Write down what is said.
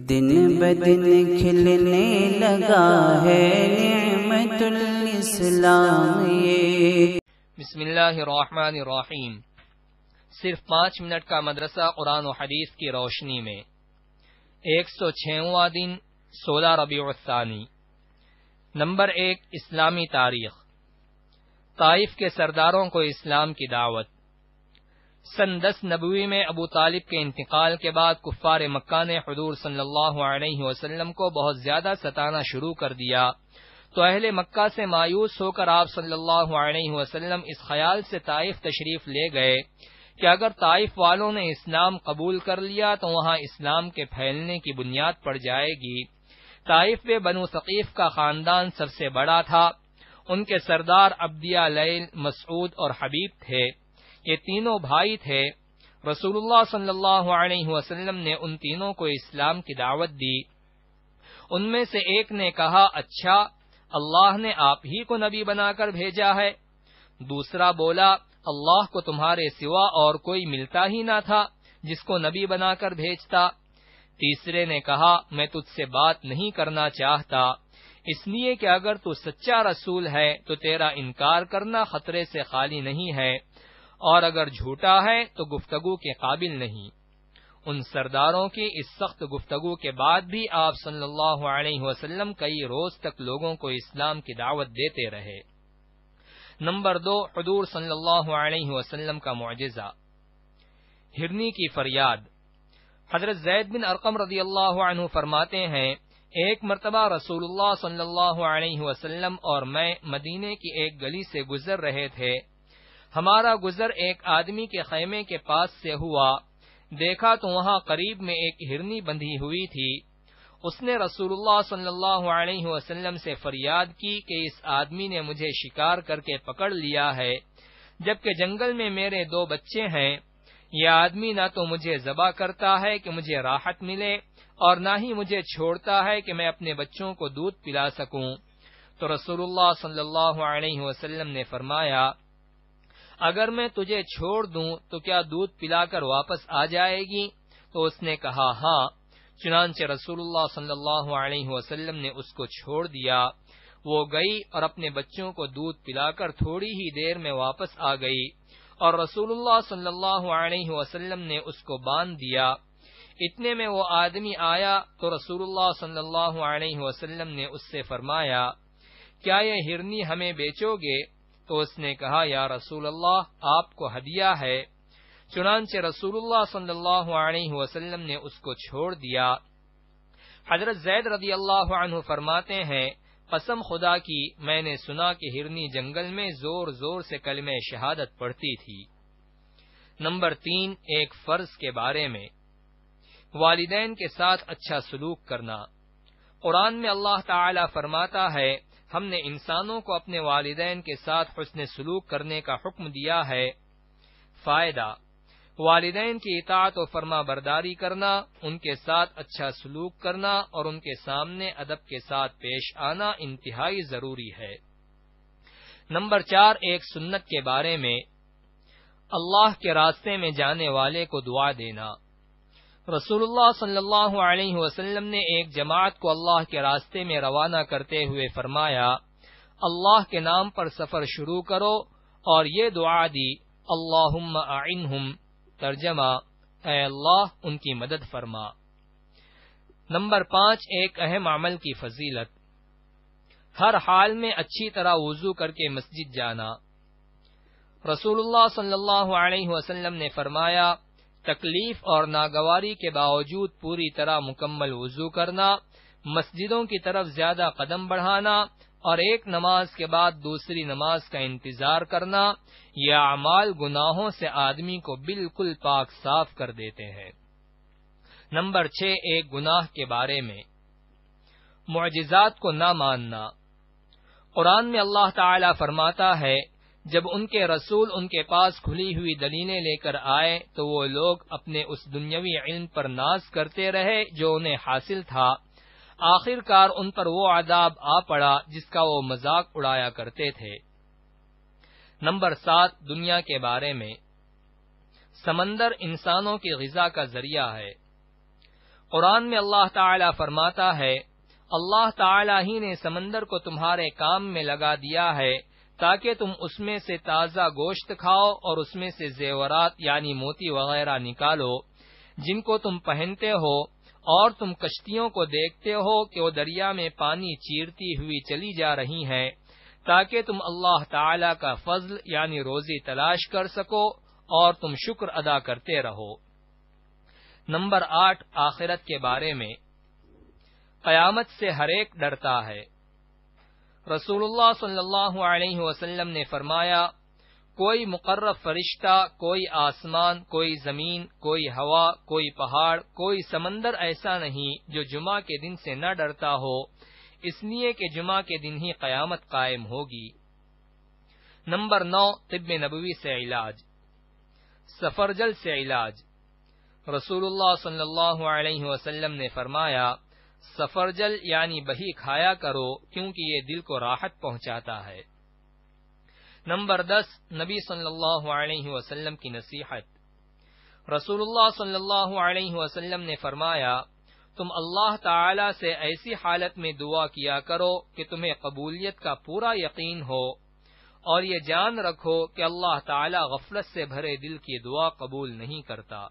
دن بدن کھلنے لگا ہے نعمت الاسلام یہ۔ بسم اللہ الرحمن الرحیم۔ صرف 5 منٹ کا مدرسہ قرآن و حدیث کی روشنی میں 106واں دن 16 ربیع الثانی۔ نمبر 1، اسلامی تاریخ۔ طائف کے سرداروں کو اسلام کی دعوت۔ سن 10 نبوی میں ابو طالب کے انتقال کے بعد کفار مکہ نے حضور صلی اللہ علیہ وسلم کو بہت زیادہ ستانا شروع کر دیا، تو اہل مکہ سے مایوس ہو کر آپ صلی اللہ علیہ وسلم اس خیال سے طائف تشریف لے گئے کہ اگر طائف والوں نے اسلام قبول کر لیا تو وہاں اسلام کے پھیلنے کی بنیاد پڑ جائے گی۔ طائف میں بنو ثقیف کا خاندان سب سے بڑا تھا۔ ان کے سردار عبدیہ، لیل، مسعود اور حبیب تھے۔ یہ تینوں بھائی تھے۔ رسول اللہ صلی اللہ علیہ وسلم نے ان تینوں کو اسلام کی دعوت دی۔ ان میں سے ایک نے کہا، اچھا، اللہ نے آپ ہی کو نبی بنا کر بھیجا ہے۔ دوسرا بولا، اللہ کو تمہارے سوا اور کوئی ملتا ہی نہ تھا جس کو نبی بنا کر بھیجتا۔ تیسرے نے کہا، میں تجھ سے بات نہیں کرنا چاہتا، اس لیے کہ اگر تو سچا رسول ہے تو تیرا انکار کرنا خطرے سے خالی نہیں ہے، اور اگر جھوٹا ہے تو گفتگو کے قابل نہیں۔ ان سرداروں کی اس سخت گفتگو کے بعد بھی آپ صلی اللہ علیہ وسلم کئی روز تک لوگوں کو اسلام کی دعوت دیتے رہے۔ نمبر 2، حضور صلی اللہ علیہ وسلم کا معجزہ۔ ہرنی کی فریاد۔ حضرت زید بن ارقم رضی اللہ عنہ فرماتے ہیں، ایک مرتبہ رسول اللہ صلی اللہ علیہ وسلم اور میں مدینے کی ایک گلی سے گزر رہے تھے۔ ہمارا گزر ایک آدمی کے خیمے کے پاس سے ہوا۔ دیکھا تو وہاں قریب میں ایک ہرنی بندھی ہوئی تھی۔ اس نے رسول اللہ صلی اللہ علیہ وسلم سے فریاد کی کہ اس آدمی نے مجھے شکار کر کے پکڑ لیا ہے، جبکہ جنگل میں میرے 2 بچے ہیں۔ یہ آدمی نہ تو مجھے ذبح کرتا ہے کہ مجھے راحت ملے، اور نہ ہی مجھے چھوڑتا ہے کہ میں اپنے بچوں کو دودھ پلا سکوں۔ تو رسول اللہ صلی اللہ علیہ وسلم نے فرمایا، اگر میں تجھے چھوڑ دوں تو کیا دودھ پلا کر واپس آ جائے گی؟ تو اس نے کہا، ہاں۔ چنانچہ رسول اللہ صلی اللہ علیہ وسلم نے اس کو چھوڑ دیا۔ وہ گئی اور اپنے بچوں کو دودھ پلا کر تھوڑی ہی دیر میں واپس آ گئی، اور رسول اللہ صلی اللہ علیہ وسلم نے اس کو باندھ دیا۔ اتنے میں وہ آدمی آیا تو رسول اللہ صلی اللہ علیہ وسلم نے اس سے فرمایا، کیا یہ ہرنی ہمیں بیچو گے؟ تو اس نے کہا، یا رسول اللہ، آپ کو ہدیہ ہے۔ چنانچہ رسول اللہ صلی اللہ علیہ وسلم نے اس کو چھوڑ دیا۔ حضرت زید رضی اللہ عنہ فرماتے ہیں، قسم خدا کی، میں نے سنا کہ ہرنی جنگل میں زور زور سے کلمہ شہادت پڑھتی تھی۔ نمبر 3، ایک فرض کے بارے میں۔ والدین کے ساتھ اچھا سلوک کرنا۔ قرآن میں اللہ تعالی فرماتا ہے، ہم نے انسانوں کو اپنے والدین کے ساتھ حسن سلوک کرنے کا حکم دیا ہے۔ فائدہ، والدین کی اطاعت و فرما برداری کرنا، ان کے ساتھ اچھا سلوک کرنا اور ان کے سامنے ادب کے ساتھ پیش آنا انتہائی ضروری ہے۔ نمبر 4، ایک سنت کے بارے میں۔ اللہ کے راستے میں جانے والے کو دعا دینا۔ رسول اللہ صلی اللہ علیہ وسلم نے ایک جماعت کو اللہ کے راستے میں روانہ کرتے ہوئے فرمایا، اللہ کے نام پر سفر شروع کرو، اور یہ دعا دی، اللہم اعنہم، ترجمہ، اے اللہ ان کی مدد فرما۔ نمبر 5، ایک اہم عمل کی فضیلت۔ ہر حال میں اچھی طرح وضو کر کے مسجد جانا۔ رسول اللہ صلی اللہ علیہ وسلم نے فرمایا، تکلیف اور ناگواری کے باوجود پوری طرح مکمل وضو کرنا، مسجدوں کی طرف زیادہ قدم بڑھانا، اور ایک نماز کے بعد دوسری نماز کا انتظار کرنا، یہ اعمال گناہوں سے آدمی کو بالکل پاک صاف کر دیتے ہیں۔ نمبر 6، ایک گناہ کے بارے میں۔ معجزات کو نہ ماننا۔ قرآن میں اللہ تعالی فرماتا ہے، جب ان کے رسول ان کے پاس کھلی ہوئی دلیلیں لے کر آئے تو وہ لوگ اپنے اس دنیاوی علم پر ناز کرتے رہے جو انہیں حاصل تھا۔ آخر کار ان پر وہ عذاب آ پڑا جس کا وہ مذاق اڑایا کرتے تھے۔ نمبر 7، دنیا کے بارے میں۔ سمندر انسانوں کی غذا کا ذریعہ ہے۔ قرآن میں اللہ تعالی فرماتا ہے، اللہ تعالی ہی نے سمندر کو تمہارے کام میں لگا دیا ہے تاکہ تم اس میں سے تازہ گوشت کھاؤ اور اس میں سے زیورات یعنی موتی وغیرہ نکالو جن کو تم پہنتے ہو، اور تم کشتیوں کو دیکھتے ہو کہ وہ دریا میں پانی چیرتی ہوئی چلی جا رہی ہیں تاکہ تم اللہ تعالی کا فضل یعنی روزی تلاش کر سکو اور تم شکر ادا کرتے رہو۔ نمبر 8، آخرت کے بارے میں۔ قیامت سے ہر ایک ڈرتا ہے۔ رسول اللہ صلی اللہ علیہ وسلم نے فرمایا، کوئی مقرب فرشتہ، کوئی آسمان، کوئی زمین، کوئی ہوا، کوئی پہاڑ، کوئی سمندر ایسا نہیں جو جمعہ کے دن سے نہ ڈرتا ہو، اس لیے کہ جمعہ کے دن ہی قیامت قائم ہوگی۔ نمبر 9، طب نبوی سے علاج۔ سفرجل سے علاج۔ رسول اللہ صلی اللہ علیہ وسلم نے فرمایا، سفرجل یعنی بہی کھایا کرو کیونکہ یہ دل کو راحت پہنچاتا ہے۔ نمبر 10، نبی صلی اللہ علیہ وسلم کی نصیحت۔ رسول اللہ صلی اللہ علیہ وسلم نے فرمایا، تم اللہ تعالی سے ایسی حالت میں دعا کیا کرو کہ تمہیں قبولیت کا پورا یقین ہو، اور یہ جان رکھو کہ اللہ تعالی غفلت سے بھرے دل کی دعا قبول نہیں کرتا۔